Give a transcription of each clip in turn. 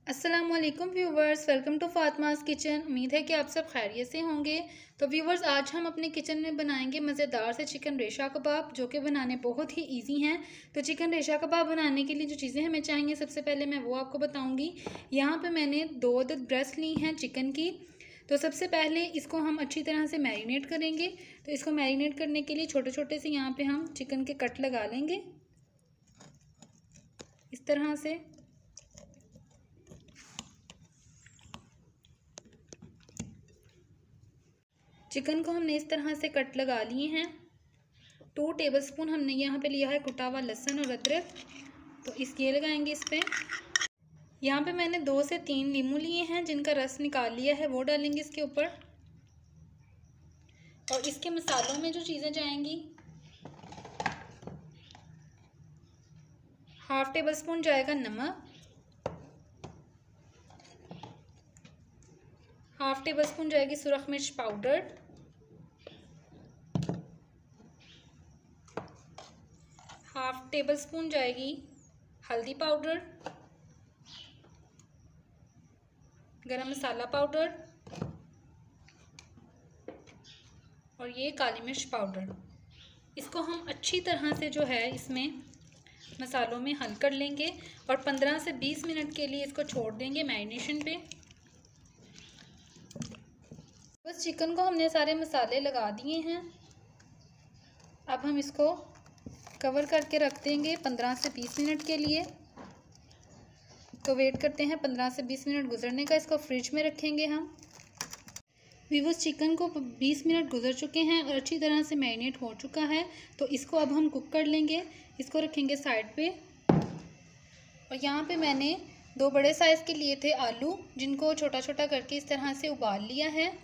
अस्सलाम वालेकुम viewers, welcome to Fatima's kitchen. उम्मीद है कि आप सब खैरियत से होंगे। तो व्यूवर्स, आज हम अपने किचन में बनाएंगे मज़ेदार से चिकन रेशा कबाब, जो कि बनाने बहुत ही इजी हैं। तो चिकन रेशा कबाब बनाने के लिए जो चीज़ें हमें चाहिए, सबसे पहले मैं वो आपको बताऊंगी। यहाँ पे मैंने 2 अदद ब्रेस्ट ली हैं चिकन की। तो सबसे पहले इसको हम अच्छी तरह से मैरिनेट करेंगे। तो इसको मैरिनेट करने के लिए छोटे छोटे से यहाँ पर हम चिकन के कट लगा लेंगे, इस तरह से। चिकन को हमने इस तरह से कट लगा लिए हैं। 2 टेबलस्पून हमने यहाँ पे लिया है कुटा हुआ लहसुन और अदरक, तो ये लगाएंगे इस पे। यहाँ पे मैंने 2 से 3 नींबू लिए हैं, जिनका रस निकाल लिया है, वो डालेंगे इसके ऊपर। और इसके मसालों में जो चीज़ें जाएंगी, 1/2 टेबलस्पून जाएगा नमक, 1/2 टेबलस्पून जाएगी सुरख मिर्च पाउडर, 1/2 टेबलस्पून जाएगी हल्दी पाउडर, गरम मसाला पाउडर और ये काली मिर्च पाउडर। इसको हम अच्छी तरह से जो है इसमें मसालों में हल कर लेंगे और 15 से 20 मिनट के लिए इसको छोड़ देंगे मैरिनेशन पे। बस चिकन को हमने सारे मसाले लगा दिए हैं। अब हम इसको कवर करके रख देंगे 15 से 20 मिनट के लिए। तो वेट करते हैं 15 से 20 मिनट गुजरने का। इसको फ्रिज में रखेंगे हम। व्यूअर्स, चिकन को 20 मिनट गुजर चुके हैं और अच्छी तरह से मैरिनेट हो चुका है। तो इसको अब हम कुक कर लेंगे। इसको रखेंगे साइड पे। और यहाँ पे मैंने 2 बड़े साइज़ के लिए थे आलू, जिनको छोटा छोटा करके इस तरह से उबाल लिया है।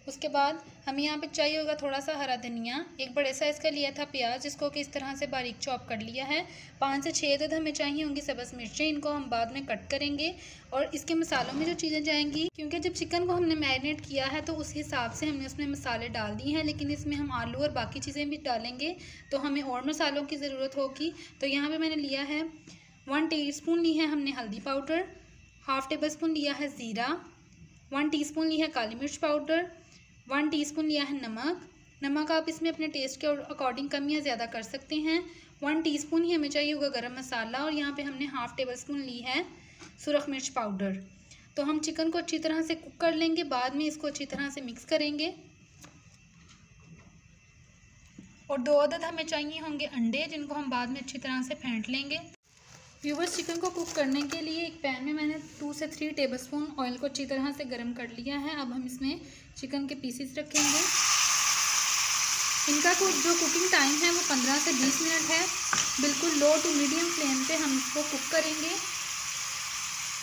उसके बाद हमें यहाँ पे चाहिए होगा थोड़ा सा हरा धनिया। 1 बड़े साइज़ का लिया था प्याज, जिसको कि इस तरह से बारीक चॉप कर लिया है। 5 से 6 अदद हमें चाहिए होंगी सब्ज़ मिर्चें, इनको हम बाद में कट करेंगे। और इसके मसालों में जो चीज़ें जाएंगी, क्योंकि जब चिकन को हमने मैरिनेट किया है तो उस हिसाब से हमने उसमें मसाले डाल दिए हैं, लेकिन इसमें हम आलू और बाकी चीज़ें भी डालेंगे तो हमें और मसालों की ज़रूरत होगी। तो यहाँ पर मैंने लिया है 1 टीस्पून ली है हमने हल्दी पाउडर, 1/2 टेबलस्पून लिया है ज़ीरा, 1 टीस्पून ली है काली मिर्च पाउडर, 1 टीस्पून लिया है नमक आप इसमें अपने टेस्ट के अकॉर्डिंग कम या ज़्यादा कर सकते हैं। 1 टीस्पून ही हमें चाहिए होगा गरम मसाला। और यहाँ पे हमने 1/2 टेबलस्पून ली है सुरख मिर्च पाउडर। तो हम चिकन को अच्छी तरह से कुक कर लेंगे, बाद में इसको अच्छी तरह से मिक्स करेंगे। और 2 अदद हमें चाहिए होंगे अंडे, जिनको हम बाद में अच्छी तरह से फेंट लेंगे। व्यूअर्स, चिकन को कुक करने के लिए एक पैन में मैंने 2 से 3 टेबलस्पून ऑयल को अच्छी तरह से गर्म कर लिया है। अब हम इसमें चिकन के पीसेस रखेंगे। इनका जो कुकिंग टाइम है वो 15 से 20 मिनट है। बिल्कुल लो टू मीडियम फ्लेम पे हम इसको कुक करेंगे।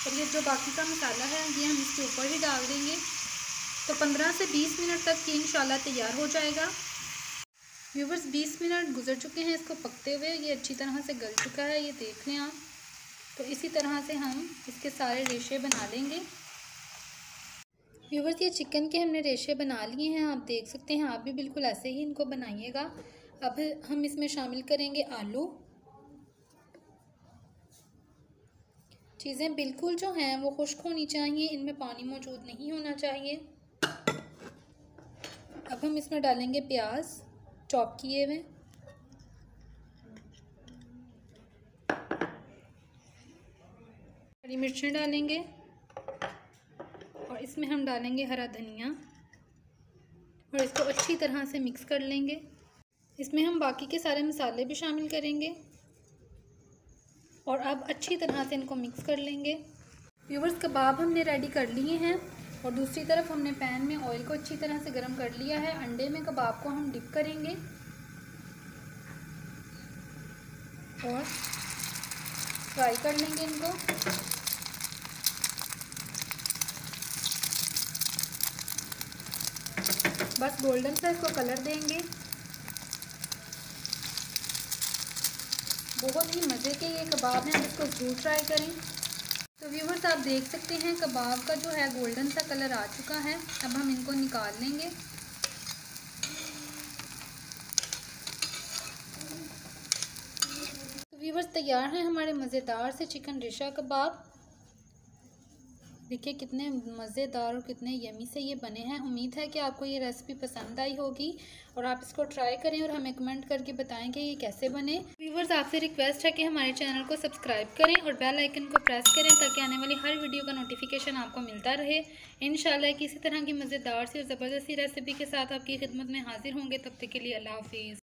और ये जो बाकी का मसाला है ये हम इसके ऊपर ही डाल देंगे। तो 15 से 20 मिनट तक ये इंशाल्लाह तैयार हो जाएगा। व्यूवर्स, 20 मिनट गुजर चुके हैं इसको पकते हुए। ये अच्छी तरह से गल चुका है, ये देख लें आप। तो इसी तरह से हम इसके सारे रेशे बना लेंगे। व्यूवर्स, ये चिकन के हमने रेशे बना लिए हैं, आप देख सकते हैं। आप भी बिल्कुल ऐसे ही इनको बनाइएगा। अब हम इसमें शामिल करेंगे आलू। चीज़ें बिल्कुल जो हैं वो खुश्क होनी चाहिए, इनमें पानी मौजूद नहीं होना चाहिए। अब हम इसमें डालेंगे प्याज चॉप किए हुए, हरी मिर्चें डालेंगे और इसमें हम डालेंगे हरा धनिया और इसको अच्छी तरह से मिक्स कर लेंगे। इसमें हम बाकी के सारे मसाले भी शामिल करेंगे और अब अच्छी तरह से इनको मिक्स कर लेंगे। व्यूवर्स, कबाब हमने रेडी कर लिए हैं और दूसरी तरफ हमने पैन में ऑयल को अच्छी तरह से गर्म कर लिया है। अंडे में कबाब को हम डिप करेंगे और फ्राई कर लेंगे इनको। बस गोल्डन सा इसको कलर देंगे। बहुत ही मज़े के ये कबाब हैं, आप इसको ज़रूर ट्राई करें। तो व्यूवर्स, आप देख सकते हैं कबाब का जो है गोल्डन सा कलर आ चुका है। अब हम इनको निकाल लेंगे। तो व्यूवर्स, तैयार हैं हमारे मज़ेदार से चिकन रेशा कबाब। देखिए कितने मज़ेदार और कितने यमी से ये बने हैं। उम्मीद है कि आपको ये रेसिपी पसंद आई होगी और आप इसको ट्राई करें और हमें कमेंट करके बताएं कि ये कैसे बने। व्यूवर्स, आपसे रिक्वेस्ट है कि हमारे चैनल को सब्सक्राइब करें और बेल आइकन को प्रेस करें ताकि आने वाली हर वीडियो का नोटिफिकेशन आपको मिलता रहे। इंशाल्लाह किसी तरह की मज़ेदार सी और ज़बरदस्ती रेसिपी के साथ आपकी खिदमत में हाजिर होंगे। तब तक के लिए अल्लाह हाफिज़।